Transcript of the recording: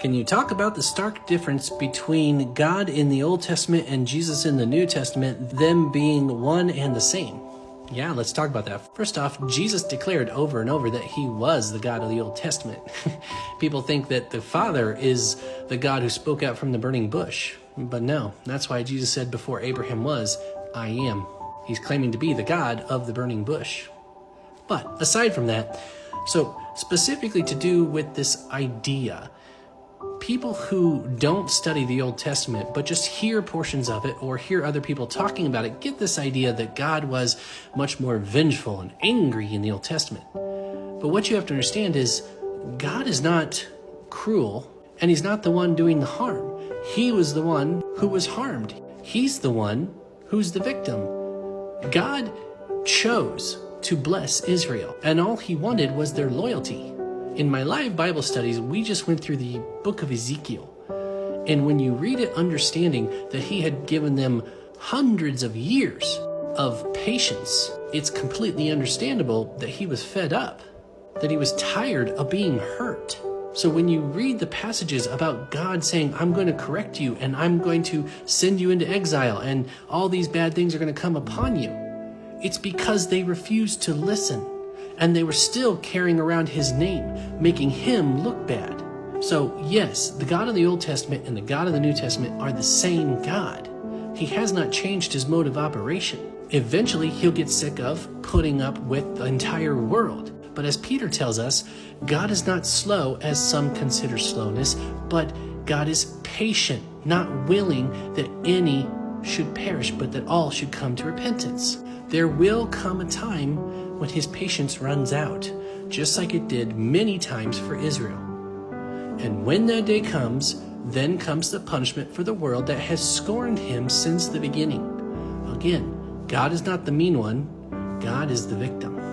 Can you talk about the stark difference between God in the Old Testament and Jesus in the New Testament, them being one and the same? Yeah, let's talk about that. First off, Jesus declared over and over that he was the God of the Old Testament. People think that the Father is the God who spoke out from the burning bush. But no, that's why Jesus said before Abraham was, I am. He's claiming to be the God of the burning bush. But aside from that, so specifically to do with this idea, people who don't study the Old Testament but just hear portions of it or hear other people talking about it get this idea that God was much more vengeful and angry in the Old Testament. But what you have to understand is God is not cruel, and he's not the one doing the harm. He was the one who was harmed. He's the one who's the victim. God chose to bless Israel, and all he wanted was their loyalty. In my live Bible studies, we just went through the book of Ezekiel. And when you read it, understanding that he had given them hundreds of years of patience, it's completely understandable that he was fed up, that he was tired of being hurt. So when you read the passages about God saying, I'm going to correct you and I'm going to send you into exile and all these bad things are going to come upon you, it's because they refused to listen. And they were still carrying around his name, making him look bad. So yes, the God of the Old Testament and the God of the New Testament are the same God. He has not changed his mode of operation. Eventually, he'll get sick of putting up with the entire world. But as Peter tells us, God is not slow as some consider slowness, but God is patient, not willing that any should perish, but that all should come to repentance. There will come a time when his patience runs out, just like it did many times for Israel. And when that day comes, then comes the punishment for the world that has scorned him since the beginning. Again, God is not the mean one, God is the victim.